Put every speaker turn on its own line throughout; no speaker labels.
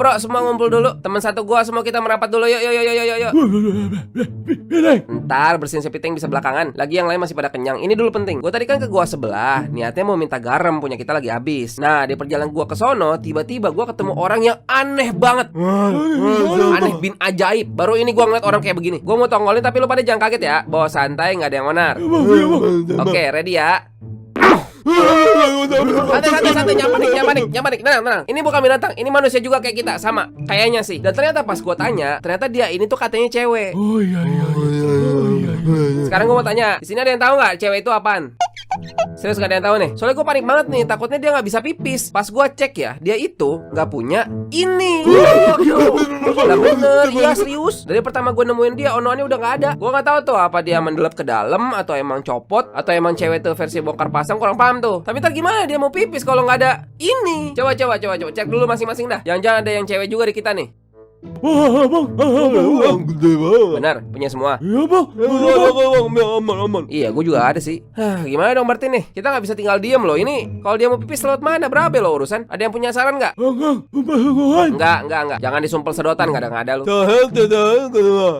Bro, semua ngumpul dulu. Teman satu gua semua kita merapat dulu. Yuk. Ntar bersihin sepiting bisa belakangan. Lagi yang lain masih pada kenyang. Ini dulu penting. Gua tadi kan ke gua sebelah, niatnya mau minta garam, punya kita lagi habis. Nah, di perjalanan gua ke sono, tiba-tiba gua ketemu orang yang aneh banget. Aneh bin ajaib. Baru ini gua ngeliat orang kayak begini. Gua mau tongolin tapi lu pada jangan kaget ya. Bawa santai, nggak ada yang onar. Oke, ready ya. Santai, nyaman. Tenang. Ini bukan binatang, ini manusia juga kayak kita, sama kayaknya sih. Dan ternyata pas gue tanya, ternyata dia ini tuh katanya cewek.
Oh iya.
Sekarang gue mau tanya, di sini ada yang tahu nggak cewek itu apaan? Serius gak ada yang tahu nih? Soalnya gue panik banget nih, takutnya dia nggak bisa pipis. Pas gue cek ya, dia itu nggak punya ini. Lah bener, iya serius. Dari pertama gue nemuin dia, onoannya udah nggak ada. Gue nggak tahu tuh apa dia mendelep ke dalam atau emang copot atau emang cewek tuh versi bongkar pasang, kurang paham tuh. Tapi ntar gimana dia mau pipis kalau nggak ada ini? Coba cek dulu masing-masing dah. Jangan-jangan ada yang cewek juga di kita nih.
Wah, bang, gede banget.
Benar, punya semua.
Iya bang, aman.
Iya, gue juga ada sih. Gimana dong berarti nih? Kita nggak bisa tinggal diem loh. Ini kalau dia mau pipis lewat mana? Berapa loh urusan? Ada yang punya saran nggak? Enggak. Jangan disumpel sedotan, nggak ada lu.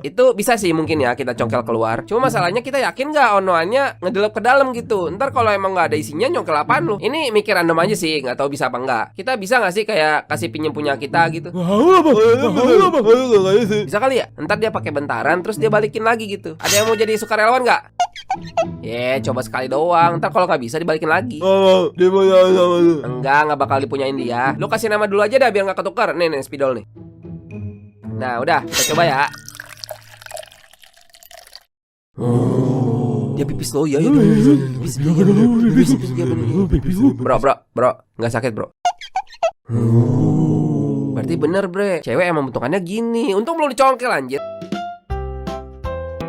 Itu bisa sih mungkin ya kita congkel keluar. Cuma masalahnya kita yakin nggak onoannya ngedelep ke dalam gitu. Ntar kalau emang nggak ada isinya nyongkel apaan lu? Ini mikir random aja sih, nggak tahu bisa apa enggak. Kita bisa nggak sih kayak kasih pinjem punya kita gitu? Bisa kali ya? Ntar dia pakai bentaran terus dia balikin lagi gitu. Ada yang mau jadi sukarelawan nggak? Coba sekali doang. Ntar kalau nggak bisa dibalikin lagi. Enggak bakal dipunyain dia. Lu kasih nama dulu aja dah biar nggak ketukar. Nih spidol nih. Nah udah, kita coba ya. Dia pipis loh, ya. Pipis. Bro, nggak sakit bro. Berarti bener bre, cewek emang bentukannya gini. Untung belum dicongkel anjir.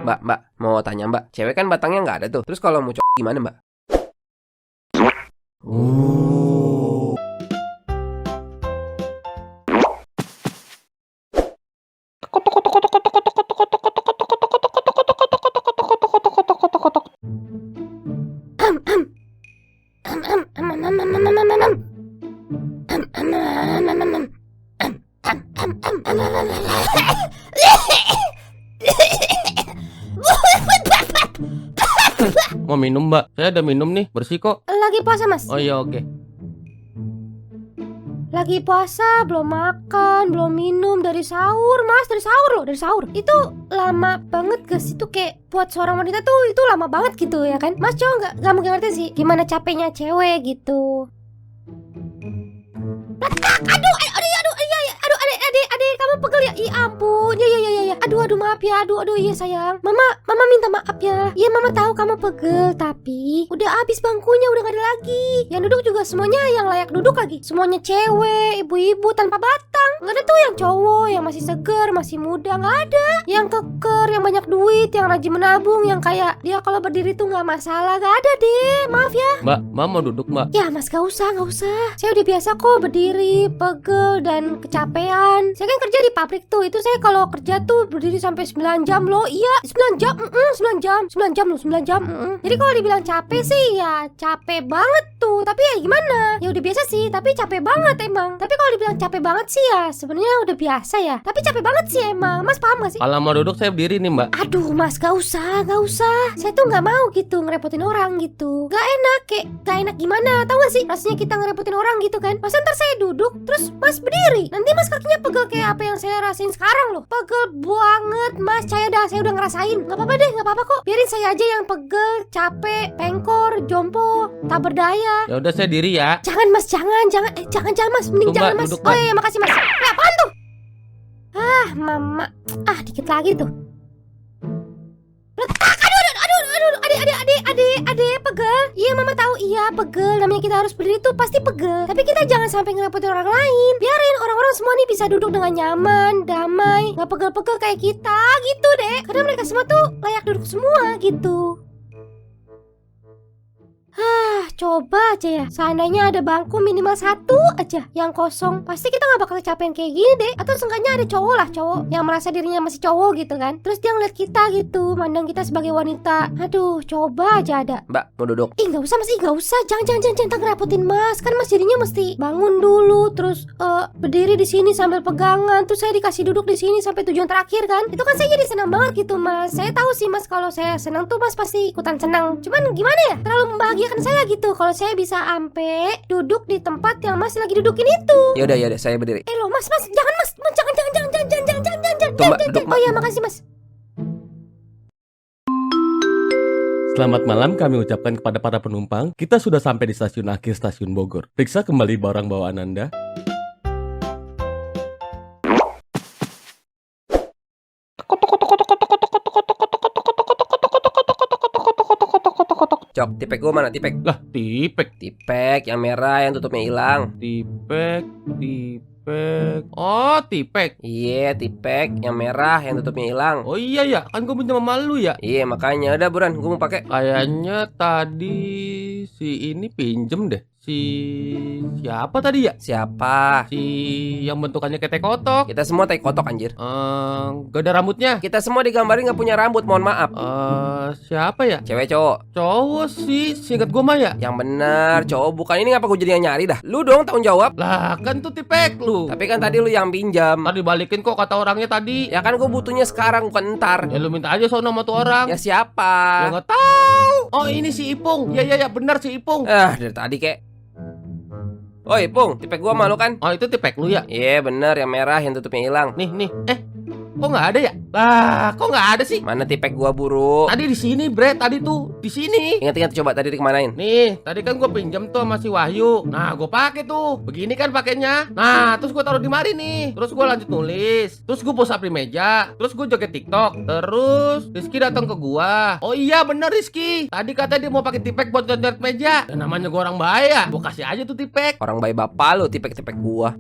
Mbak, mau tanya mbak, cewek kan batangnya nggak ada tuh. Terus kalau mau cowok gimana mbak?
Mau minum mbak? Saya ada minum nih, bersih kok.
Lagi puasa mas?
Oh iya oke.
Lagi puasa, belum makan, belum minum dari sahur mas. Dari sahur. Itu lama banget guys. Itu kayak buat seorang wanita tuh itu lama banget gitu ya kan. Mas cowok gak mungkin ngerti sih gimana capeknya cewek gitu. Aduh, kamu pegel ya? Ih ampun, ya. Aduh, maaf ya, aduh, iya sayang. Mama minta maaf ya. Iya, mama tahu kamu pegel, tapi udah habis bangkunya, udah gak ada lagi. Yang duduk juga semuanya yang layak duduk lagi. Semuanya cewek, ibu-ibu tanpa batang. Gak ada tuh yang cowok, yang masih seger, masih muda, gak ada. Yang keker, yang banyak duit, yang rajin menabung, yang kayak dia kalau berdiri tuh gak masalah. Gak ada deh, maaf ya.
Mbak mau duduk mbak?
Ya mas, gak usah. Saya udah biasa kok berdiri, pegel, dan kecapean. Saya kan kerja di pabrik tuh. Itu saya kalau kerja tuh berdiri sampai 9 jam loh. Iya 9 jam, 9 jam. Jadi kalau dibilang capek sih ya capek banget tuh. Tapi ya gimana, ya udah biasa sih. Tapi capek banget emang. Tapi kalau dibilang capek banget sih ya sebenarnya udah biasa ya. Tapi capek banget sih emang. Mas paham gak sih?
Kalau mau duduk saya berdiri nih mbak.
Aduh mas, gak usah. Saya tuh gak mau gitu ngerepotin orang gitu. Gak enak, kayak gak enak gimana. Tahu gak sih rasanya kita ngerepotin orang gitu kan. Masa ntar saya duduk terus mas berdiri, nanti mas kakinya pegel kayak apa yang saya rasain sekarang loh. Pegel banget mas, saya udah ngerasain. Gak apa-apa deh, gak apa-apa kok. Biarin saya aja yang pegel, capek, pengkor, jompo, tak berdaya.
Ya udah saya diri ya.
Jangan mas, jangan mas, mending
Tuh,
jangan
mbak,
mas.
duduk,
Oh iya, makasih mas. Apaan tuh? Mama. Dikit lagi tuh. Aduh, pegel. Iya mama tahu, iya pegel. Namanya kita harus berdiri tuh pasti pegel. Tapi kita jangan sampai ngerepotin orang lain. Biarin orang-orang semua nih bisa duduk dengan nyaman, damai, nggak pegel-pegel kayak kita gitu deh. Karena mereka semua tuh layak duduk semua gitu. coba aja ya. Seandainya ada bangku minimal satu aja yang kosong, pasti kita nggak bakal kecapean kayak gini deh. Atau seenggaknya ada cowok lah, cowok yang merasa dirinya masih cowok gitu kan. Terus dia ngeliat kita gitu, mandang kita sebagai wanita. Aduh, coba aja ada.
Mbak, mau duduk?
Ih, nggak usah mas, nggak usah. Jangan ngerepotin mas. Kan mas jadinya mesti bangun dulu, terus berdiri di sini sambil pegangan. Terus saya dikasih duduk di sini sampai tujuan terakhir kan. Itu kan saya jadi senang banget gitu mas. Saya tahu sih mas, kalau saya senang tuh mas pasti ikutan senang. Cuman gimana ya, terlalu membahagiakan saya gitu kalau saya bisa ampe duduk di tempat yang mas lagi dudukin itu.
Yaudah, saya berdiri.
Loh mas, jangan mas, jangan.
Tuh, Mbak, duduk, Mbak.
Oh iya, makasih mas.
Selamat malam kami ucapkan kepada para penumpang. Kita sudah sampai di stasiun akhir Stasiun Bogor. Periksa kembali barang bawaan Anda.
Cok, tipek gua mana? Tipek.
Lah, tipek.
Tipek yang merah yang tutupnya hilang.
Tipek. Oh, tipek.
Iya, tipek yang merah yang tutupnya hilang.
Oh iya ya, kan gue pinjam sama lu ya.
Iya, makanya udah buruan gua mau pakai.
Kayaknya tadi si ini pinjem deh. Si siapa tadi ya?
Siapa?
Si yang bentukannya kayak teh kotok.
Kita semua tai kotok anjir.
Gak ada rambutnya.
Kita semua digambarin nggak punya rambut, mohon maaf.
Siapa ya?
Cewek cowok?
Cowok sih, singkat gue mah ya.
Yang benar, cowok bukan. Ini ngapa gue jadi yang nyari dah? Lu dong tanggung jawab.
Lah, kan tuh tipek lu.
Tapi kan tadi lu yang pinjam.
Tadi balikin kok kata orangnya tadi.
Ya kan gue butuhnya sekarang bukan ntar.
Ya lu minta aja sono sama tuh orang.
Ya siapa?
Ya nggak tahu. Oh, ini si Ipung. Ya benar si Ipung.
Dari tadi kek. Oi, Pung, tipek gua malu kan?
Oh, itu tipek lu ya?
Iya, bener yang merah yang tutupnya hilang.
Nih. Kok nggak ada ya? Lah, kok nggak ada sih?
Mana tipek gua, Buru?
Tadi di sini, Bre. Tadi tuh di sini.
Ingat coba tadi dikemanain?
Nih, tadi kan gue pinjam tuh sama si Wahyu. Nah, gue pakai tuh. Begini kan pakainya. Nah, terus gue taruh di mari nih. Terus gue lanjut nulis. Terus gue post up di meja. Terus gue joget TikTok. Terus Rizky datang ke gua. Oh iya, bener Rizky. Tadi katanya dia mau pakai tipek buat joget meja. Dan namanya gue orang bahaya. Gue kasih aja tuh tipek.
Orang bayi bapak lu tipek-tipek gua.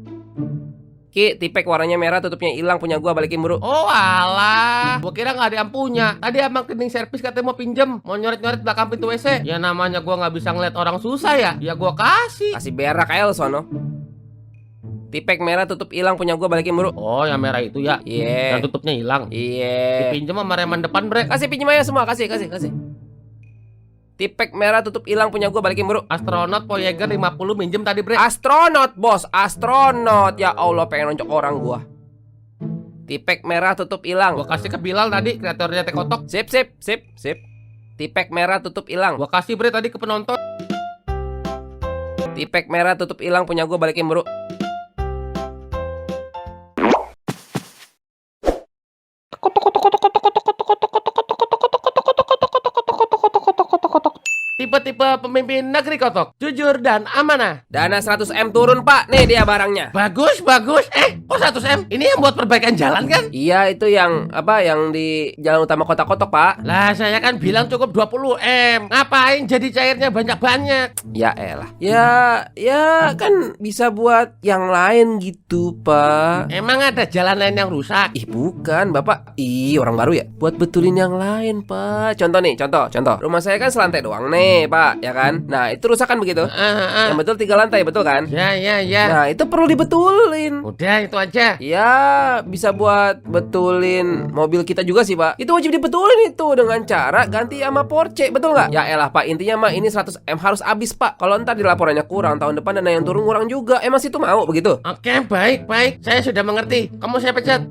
Ki, tipek warnanya merah tutupnya hilang punya gua, balikin Buru.
Oh alah, gua kira nggak ada yang punya. Tadi abang cleaning service katanya mau pinjem, mau nyoret-nyoret belakang pintu WC. Ya namanya gua nggak bisa ngeliat orang susah ya. Ya gua kasih.
Kasih berak aja lu sono. Tipek merah tutup hilang punya gua, balikin Buru.
Oh, yang merah itu ya.
Iya.
Yang tutupnya hilang.
Iya.
Dipinjem sama reman depan, Bre.
Kasih pinjem aja semua, kasih. Tipek merah tutup hilang punya gua, balikin Buru.
Astronot Voyager 50 minjem tadi, Bre.
Astronot, bos, astronot. Ya Allah, pengen nonjok orang gua. Tipek merah tutup hilang.
Gua kasih ke Bilal tadi, kreatornya teh kotok.
Sip. Tipek merah tutup hilang.
Gua kasih, Bre, tadi ke penonton.
Tipek merah tutup hilang punya gua, balikin Buru.
Tipe-tipe pemimpin negeri kotok, jujur dan amanah.
Dana 100M turun, Pak. Nih dia barangnya.
Bagus. Kok 100M? Ini yang buat perbaikan jalan kan?
Iya, itu yang yang di jalan utama kota Kotok, Pak.
Lah, saya kan bilang cukup 20M. Ngapain jadi cairnya banyak-banyak?
Ya elah. Ya kan bisa buat yang lain gitu, Pak.
Emang ada jalan lain yang rusak?
Ih, bukan, Bapak. Ih, orang baru ya. Buat betulin yang lain, Pak. Contoh. Rumah saya kan selantai doang nih, Pak, ya kan? Nah, itu rusak kan begitu? Yang betul 3 lantai, betul kan?
Ya.
Nah, itu perlu dibetulin.
Udah, itu aja.
Ya, bisa buat betulin mobil kita juga sih, Pak. Itu wajib dibetulin itu dengan cara ganti sama Porsche, betul nggak? Ya elah, Pak. Intinya mah ini 100M harus habis, Pak. Kalau ntar di laporannya kurang, tahun depan dana yang turun kurang juga. Emang situ mau begitu?
Oke, baik. Saya sudah mengerti. Kamu saya pecat.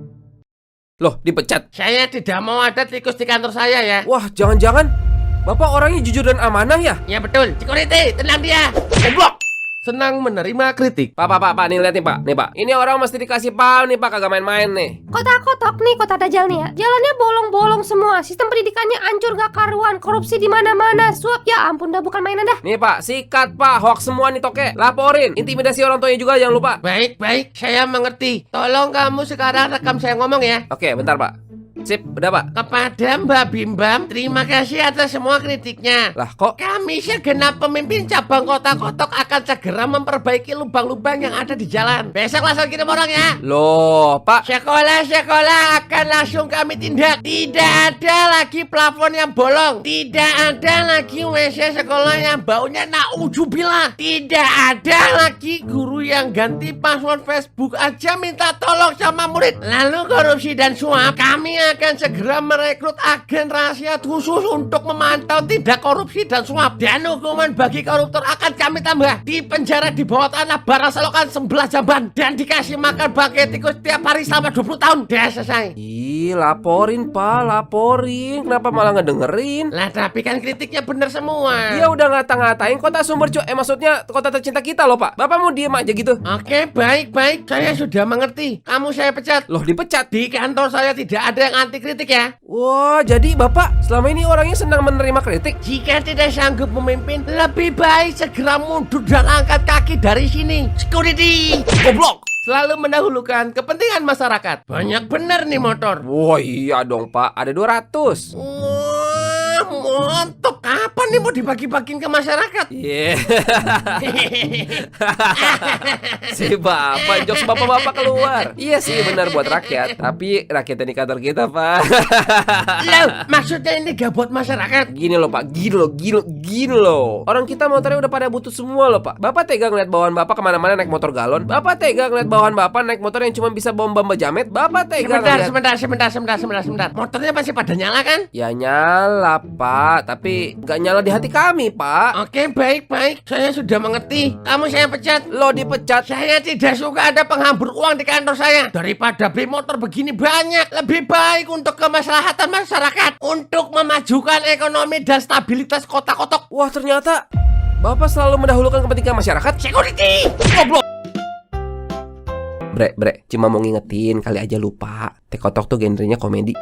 Loh, dipecat?
Saya tidak mau ada tikus di kantor saya ya.
Wah, jangan-jangan Bapak orangnya jujur dan amanah ya?
Ya betul. Security, tenang dia.
Goblok!
Senang menerima kritik.
Pak, nih lihat nih, Pak. Nih, Pak. Ini orang mesti dikasih paham nih, Pak, kagak main-main nih.
Kota Kotok nih, kota Dajjal nih ya. Jalannya bolong-bolong semua. Sistem pendidikannya hancur gak karuan. Korupsi di mana-mana. Suap, ya ampun dah, bukan mainan dah.
Nih, Pak, sikat, Pak. Hoax semua nih, toke. Laporin. Intimidasi orang tuanya juga, jangan lupa.
Baik. Saya mengerti. Tolong kamu sekarang rekam saya ngomong ya.
Oke, bentar, Pak. Sip, udah Pak.
Kepada Mbak Bimbam, terima kasih atas semua kritiknya.
Lah kok?
Kami segenap pemimpin cabang Kota Kotok akan segera memperbaiki lubang-lubang yang ada di jalan. Besok langsung kirim orang ya.
Loh Pak,
Sekolah-sekolah akan langsung kami tindak. Tidak ada lagi plafon yang bolong. Tidak ada lagi WC sekolah yang baunya naudzubillah. Tidak ada lagi guru yang ganti password Facebook aja minta tolong sama murid. Lalu korupsi dan suap, kami akan segera merekrut agen rahasia khusus untuk memantau tindak korupsi dan suap. Dan hukuman bagi koruptor akan kami tambah. Di penjara di bawah tanah bara selokan 11 jamban. Dan dikasih makan bangkai tikus tiap hari selama 20 tahun. Udah selesai.
ih laporin Pak, laporin. Kenapa malah ngedengerin?
Lah tapi kan kritiknya bener semua.
Dia udah ngata-ngatain kota sumber maksudnya kota tercinta kita loh Pak. Bapak mau diem aja gitu?
Oke, baik-baik. Saya sudah mengerti. Kamu saya pecat.
Loh dipecat?
Di kantor saya tidak ada yang anti kritik ya.
Wah, jadi Bapak selama ini orangnya senang menerima kritik?
Jika tidak sanggup memimpin, lebih baik segera mundur dan angkat kaki dari sini. Security.
Goblok!
Selalu mendahulukan kepentingan masyarakat. Banyak bener nih motor.
Wah iya dong Pak, ada 200.
Wah, mantap. Kapan nih mau dibagi-bagiin ke masyarakat?
Iya. Si Bapak, jokes Bapak-bapak keluar. Iya sih benar buat rakyat, tapi rakyatnya di kantor kita Pak.
Loh, maksudnya ini gak buat masyarakat?
Gini loh Pak, gini loh. Orang kita motornya udah pada butuh semua loh Pak. Bapak tega ngeliat bawahan Bapak kemana-mana naik motor galon. Bapak tega ngeliat bawahan Bapak naik motor yang cuma bisa bom-bom jamet. Bapak tega
Sebentar. Motornya masih pada nyala kan?
Ya nyala Pak, tapi nggak nyala di hati kami Pak.
Oke, baik-baik. Saya sudah mengerti. Kamu saya pecat.
Lo dipecat.
Saya tidak suka ada penghambur uang di kantor saya. Daripada beli motor begini banyak, lebih baik untuk kemaslahatan masyarakat, untuk memajukan ekonomi dan stabilitas Kota Kotok.
Wah ternyata Bapak selalu mendahulukan kepentingan masyarakat.
Security.
Goblok. Bre, cuma mau ngingetin, kali aja lupa. Teh Kotok tuh genrenya komedi.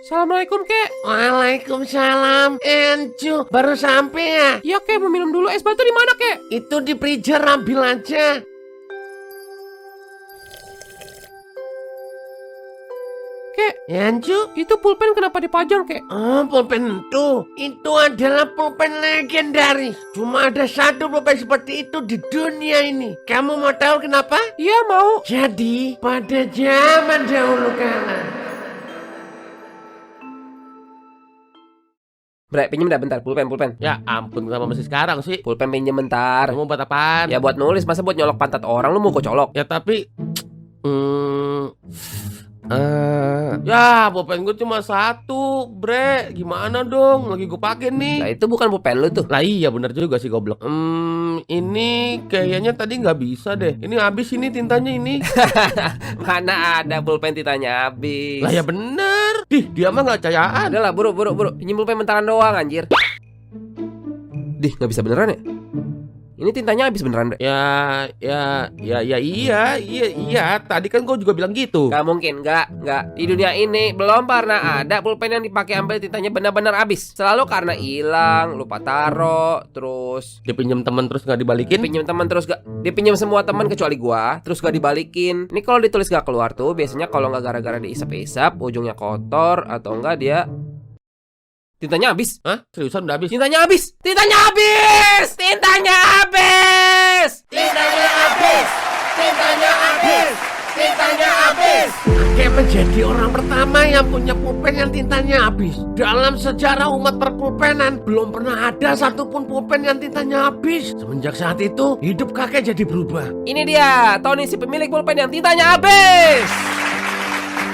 Assalamualaikum kek.
Waalaikumsalam. Encu, baru sampai ya?
Iya kek, mau minum dulu. Es batu di mana kek?
Itu di freezer, ambil aja.
Kek,
Encu?
itu pulpen kenapa dipajang kek?
Oh, pulpen itu adalah pulpen legendaris. Cuma ada satu pulpen seperti itu di dunia ini. Kamu mau tahu kenapa?
Iya mau.
Jadi, pada zaman dahulu kala.
Bre, pinjem dah bentar, pulpen.
Ya ampun, kenapa masih sekarang sih?
Pulpen pinjem bentar.
Kamu buat apaan?
Ya buat nulis, masa buat nyolok pantat orang lu mau gue colok?
Ya tapi ya pulpen gue cuma satu, bre. Gimana dong? Lagi gue pakai nih.
Nah itu bukan pulpen lu tuh.
Lah iya bener juga sih goblok. Ini kayaknya tadi nggak bisa deh. Ini habis ini tintanya ini.
Mana ada pulpen tintanya habis.
Lah ya bener. Dia mah nggak percayaan.
Udah lah, buru. Pinjem pulpen bentaran doang anjir. Dih, nggak bisa beneran ya? Ini tintanya habis beneran, Bre?
Iya. Tadi kan gue juga bilang gitu.
Gak mungkin, nggak. Di dunia ini belum pernah ada pulpen yang dipakai ambil tintanya benar-benar habis. Selalu karena hilang, lupa taro, terus
Dipinjam temen terus nggak dibalikin.
dipinjam teman terus gak dipinjam semua teman kecuali gua, terus gak dibalikin. Ini kalau ditulis gak keluar tuh biasanya kalau nggak gara-gara diisap-isap, ujungnya kotor atau enggak dia tintanya habis.
Hah? Seriusan udah habis?
Tintanya habis.
Kakek menjadi orang pertama yang punya pulpen yang tintanya habis. Dalam sejarah umat perpulpenan belum pernah ada satupun pulpen yang tintanya habis. Semenjak saat itu hidup kakek jadi berubah.
Ini dia, Tony si pemilik pulpen yang tintanya habis.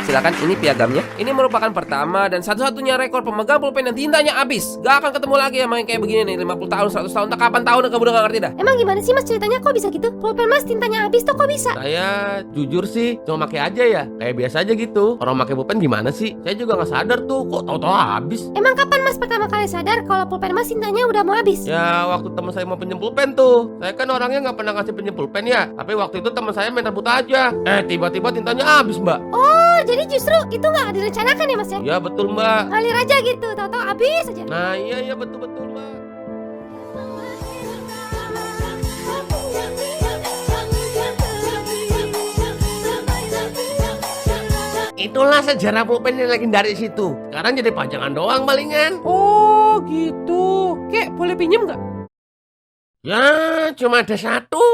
Silakan, ini piagamnya. Ini merupakan pertama dan satu-satunya rekor pemegang pulpen yang tintanya habis. Gak akan ketemu lagi sama yang kayak begini nih, 50 tahun, 100 tahun, tak kapan tahun kamu udah gak ngerti dah.
Emang gimana sih mas ceritanya kok bisa gitu? Pulpen mas tintanya habis tuh kok bisa?
Saya jujur sih cuma pakai aja ya. Kayak biasa aja gitu. Orang pakai pulpen gimana sih? Saya juga nggak sadar tuh kok tahu-tahu habis.
Emang kapan mas pertama kali sadar kalau pulpen mas tintanya udah mau habis?
Ya waktu teman saya mau pinjem pulpen tuh. Saya kan orangnya nggak pernah ngasih pinjem pulpen ya. Tapi waktu itu teman saya main rebut aja. Tiba-tiba tintanya habis mbak.
Oh, jadi jadi justru itu nggak direncanakan ya mas ya?
Ya betul mbak.
Ngalir aja gitu, tahu-tahu habis aja.
Nah iya betul mbak. Itulah sejarah pulpen yang legendaris itu. Sekarang jadi pajangan doang palingan.
Oh gitu. Kek boleh pinjem nggak?
Ya cuma ada satu.